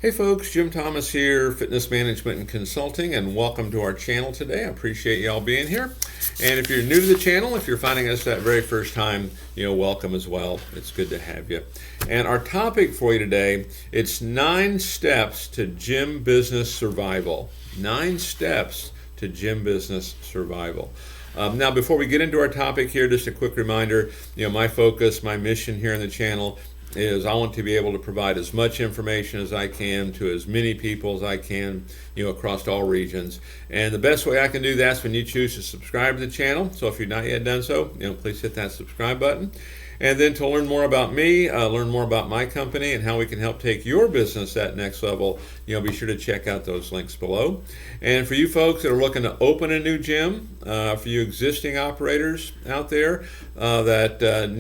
Hey folks, Jim Thomas here, Fitness Management and Consulting, and welcome to our channel today. I appreciate y'all being here. And if you're new to the channel, if you're finding us that very first time, welcome as well. It's good to have you. And our topic for you today, it's 9 steps to gym business survival. 9 steps to gym business survival. Now, before we get into our topic here, just a quick reminder, my focus, my mission here on the channel is I want to be able to provide as much information as I can to as many people as I can, across all regions. And the best way I can do that is when you choose to subscribe to the channel. So if you've not yet done so, please hit that subscribe button. And then to learn more about me, learn more about my company and how we can help take your business that next level, be sure to check out those links below. And for you folks that are looking to open a new gym, for you existing operators out there that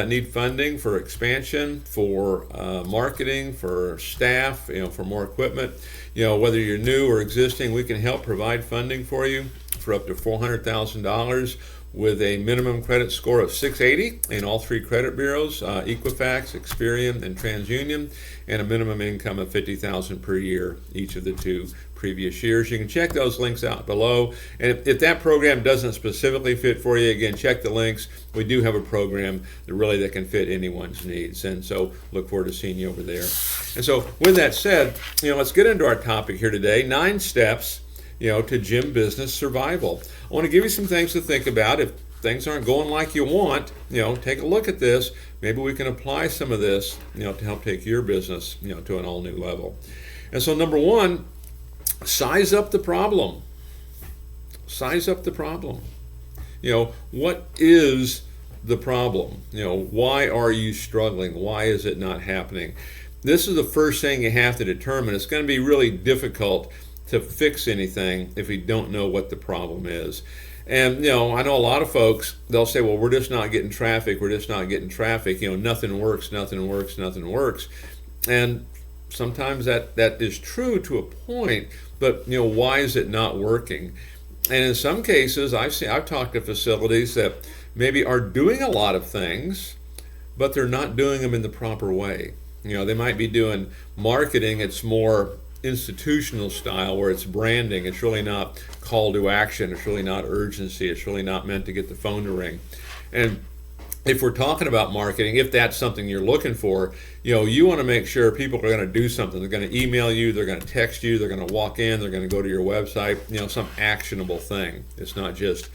need funding for expansion, for marketing, for staff, for more equipment, whether you're new or existing, we can help provide funding for you for up to $400,000. With a minimum credit score of 680 in all 3 credit bureaus, Equifax, Experian, and TransUnion, and a minimum income of $50,000 per year each of the 2 previous years. You can check those links out below. And if that program doesn't specifically fit for you, again, check the links. We do have a program that can fit anyone's needs. And so look forward to seeing you over there. And so with that said, let's get into our topic here today, 9 steps to gym business survival. I want to give you some things to think about. If things aren't going like you want, take a look at this. Maybe we can apply some of this, to help take your business, to an all new level. And so number 1, size up the problem. Size up the problem. What is the problem? Why are you struggling? Why is it not happening? This is the first thing you have to determine. It's going to be really difficult to fix anything if we don't know what the problem is. And I know a lot of folks, they'll say, well, we're just not getting traffic, nothing works. And sometimes that is true to a point, but why is it not working? And in some cases, I've talked to facilities that maybe are doing a lot of things, but they're not doing them in the proper way. They might be doing marketing, it's more institutional style where it's branding. It's really not call to action. It's really not urgency. It's really not meant to get the phone to ring. And if we're talking about marketing, if that's something you're looking for, you want to make sure people are going to do something. They're going to email you, they're going to text you, they're going to walk in, they're going to go to your website, some actionable thing. It's not just,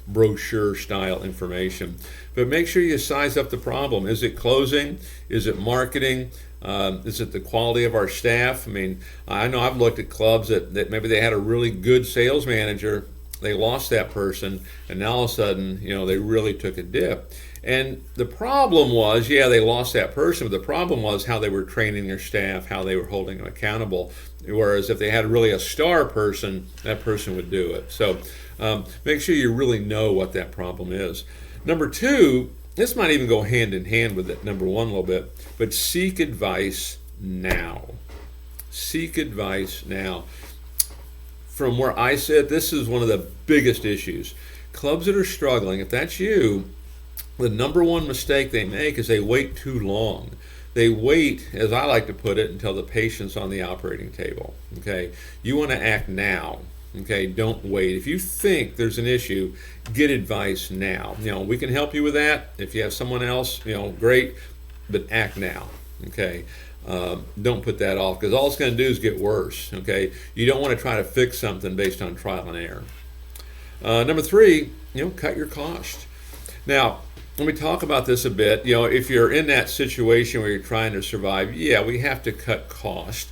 brochure style information. But make sure you size up the problem. Is it closing? Is it marketing? Is it the quality of our staff? I know I've looked at clubs that maybe they had a really good sales manager, they lost that person, and now all of a sudden, they really took a dip. And the problem was, they lost that person, but the problem was how they were training their staff, how they were holding them accountable. Whereas if they had really a star person, that person would do it. So make sure you really know what that problem is. Number 2, this might even go hand in hand with it, number 1 a little bit, but seek advice now. Seek advice now. From where I sit, this is one of the biggest issues. Clubs that are struggling, if that's you, the number 1 mistake they make is they wait too long. They wait, as I like to put it, until the patient's on the operating table. Okay, you want to act now. Okay, don't wait. If you think there's an issue, get advice now. We can help you with that. If you have someone else, great, but act now. Okay, don't put that off, because all it's going to do is get worse. Okay, you don't want to try to fix something based on trial and error. Number 3, cut your cost. Now, let me talk about this a bit. If you're in that situation where you're trying to survive, we have to cut cost.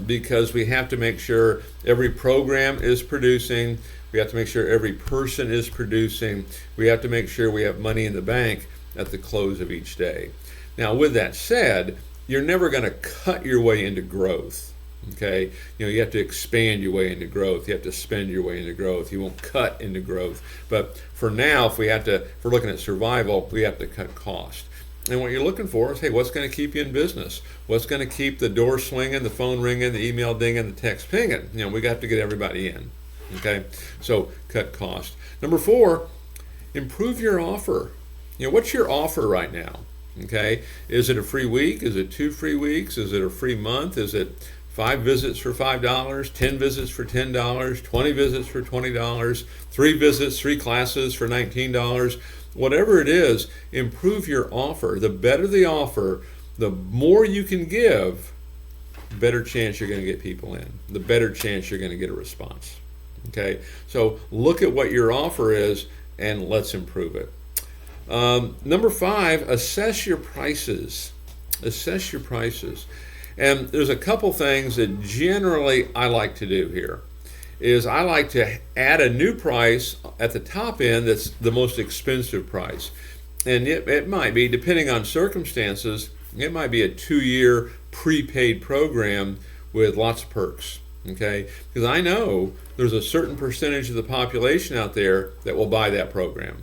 Because we have to make sure every program is producing, we have to make sure every person is producing, we have to make sure we have money in the bank at the close of each day. Now, with that said, you're never going to cut your way into growth. Okay, you have to expand your way into growth. You have to spend your way into growth. You won't cut into growth. But for now, if we're looking at survival, we have to cut cost. And what you're looking for is, hey, what's going to keep you in business? What's going to keep the door swinging, the phone ringing, the email dinging, the text pinging? We got to get everybody in. Okay, so cut cost. Number 4, improve your offer. What's your offer right now? Okay, is it a free week? Is it 2 free weeks? Is it a free month? Is it 5 visits for $5, 10 visits for $10, 20 visits for $20, 3 visits, 3 classes for $19? Whatever it is, improve your offer. The better the offer, the more you can give, the better chance you're going to get people in. The better chance you're going to get a response. Okay, so look at what your offer is and let's improve it. Number 5, assess your prices. Assess your prices. And there's a couple things that generally I like to do here. Is I like to add a new price at the top end that's the most expensive price. And it might be, depending on circumstances, it might be a 2-year prepaid program with lots of perks. Okay, because I know there's a certain percentage of the population out there that will buy that program.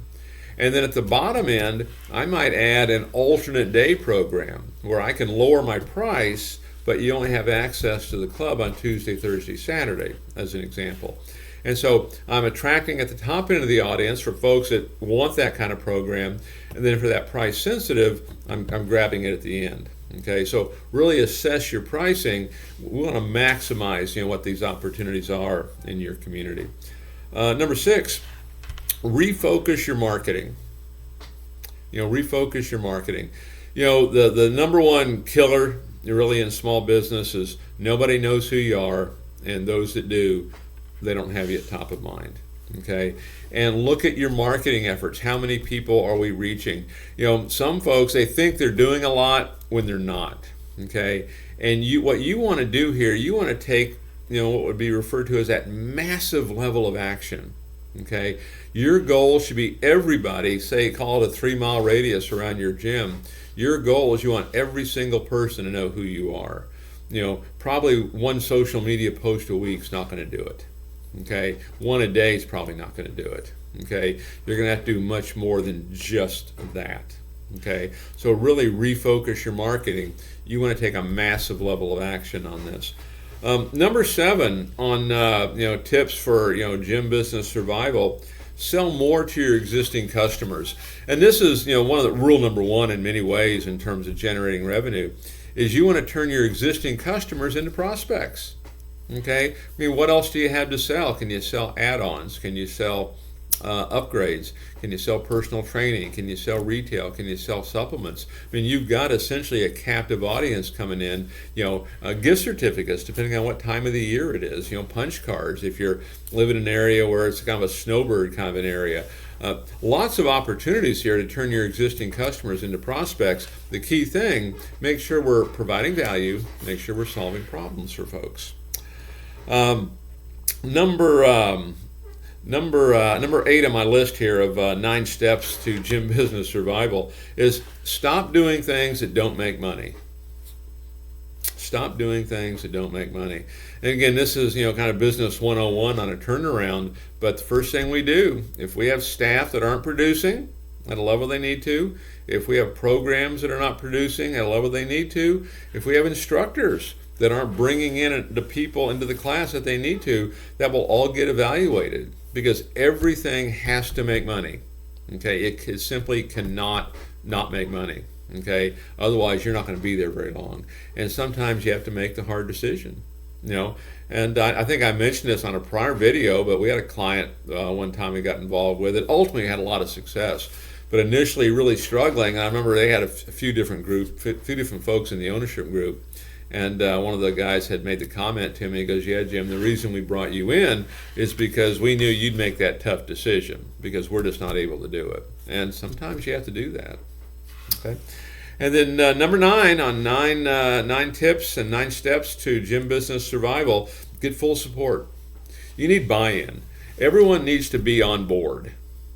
And then at the bottom end, I might add an alternate day program where I can lower my price, but you only have access to the club on Tuesday, Thursday, Saturday, as an example. And so I'm attracting at the top end of the audience for folks that want that kind of program, and then for that price sensitive, I'm grabbing it at the end. Okay, so really assess your pricing. We want to maximize, what these opportunities are in your community. Number 6, refocus your marketing. Refocus your marketing. The number one killer really in small business is nobody knows who you are, and those that do, they don't have you at top of mind. Okay, and look at your marketing efforts. How many people are we reaching? Some folks, they think they're doing a lot when they're not. Okay, and what you want to do here, you want to take what would be referred to as that massive level of action. Okay, your goal should be everybody, say call it a 3-mile radius around your gym. Your goal is you want every single person to know who you are. Probably one social media post a week is not going to do it. Okay, one a day is probably not going to do it. Okay, you're going to have to do much more than just that. Okay, so really refocus your marketing. You want to take a massive level of action on this. Number 7 on tips for gym business survival: sell more to your existing customers. And this is one of the rule number 1 in many ways in terms of generating revenue, is you want to turn your existing customers into prospects. Okay, what else do you have to sell? Can you sell add-ons? Can you sell upgrades? Can you sell personal training? Can you sell retail? Can you sell supplements? You've got essentially a captive audience coming in. Gift certificates, depending on what time of the year it is. Punch cards if you're living in an area where it's kind of a snowbird kind of an area. Lots of opportunities here to turn your existing customers into prospects. The key thing: make sure we're providing value. Make sure we're solving problems for folks. Number 8 on my list here of 9 steps to gym business survival is stop doing things that don't make money. Stop doing things that don't make money. And again, this is kind of business 101 on a turnaround. But the first thing we do, if we have staff that aren't producing at a level they need to, if we have programs that are not producing at a level they need to, if we have instructors that aren't bringing in the people into the class that they need to, that will all get evaluated, because everything has to make money. Okay, it simply cannot not make money. Okay, otherwise you're not going to be there very long. And sometimes you have to make the hard decision. And I think I mentioned this on a prior video, but we had a client one time we got involved with it. Ultimately had a lot of success, but initially really struggling. And I remember they had a few different folks in the ownership group. And one of the guys had made the comment to me. He goes, "Yeah, Jim, the reason we brought you in is because we knew you'd make that tough decision, because we're just not able to do it." And sometimes you have to do that. Okay. And then number 9 on 9 tips and 9 steps to gym business survival: get full support. You need buy-in. Everyone needs to be on board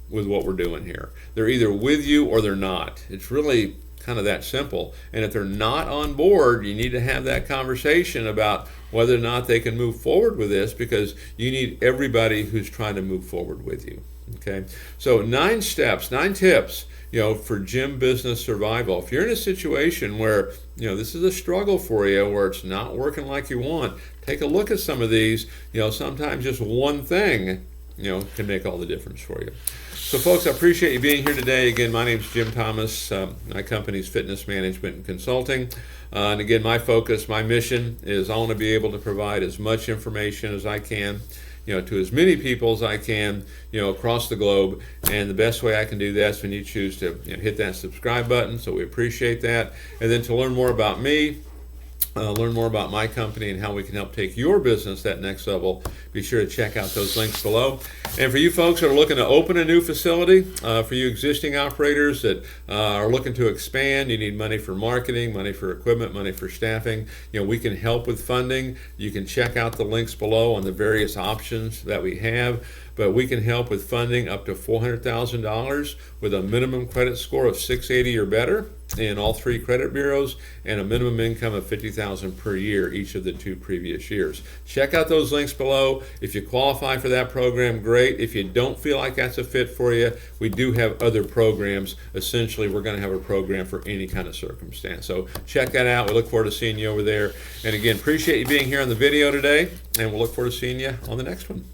with what we're doing here. They're either with you or they're not. It's really kind of that simple. And if they're not on board, you need to have that conversation about whether or not they can move forward with this, because you need everybody who's trying to move forward with you. Okay, so 9 steps, 9 tips, for gym business survival. If you're in a situation where this is a struggle for you, where it's not working like you want, take a look at some of these. Sometimes just one thing can make all the difference for you. So folks, I appreciate you being here today. Again, my name is Jim Thomas. My company's Fitness Management and Consulting. And again, my focus, my mission is I want to be able to provide as much information as I can, to as many people as I can, across the globe. And the best way I can do that is when you choose to hit that subscribe button. So we appreciate that. And then to learn more about me, learn more about my company and how we can help take your business that next level, be sure to check out those links below. And for you folks that are looking to open a new facility, for you existing operators that are looking to expand, you need money for marketing, money for equipment, money for staffing, we can help with funding. You can check out the links below on the various options that we have. But we can help with funding up to $400,000 with a minimum credit score of 680 or better in all 3 credit bureaus and a minimum income of $50,000 per year each of the 2 previous years. Check out those links below. If you qualify for that program, great. If you don't feel like that's a fit for you, we do have other programs. Essentially, we're going to have a program for any kind of circumstance. So check that out. We look forward to seeing you over there. And again, appreciate you being here on the video today, and we'll look forward to seeing you on the next one.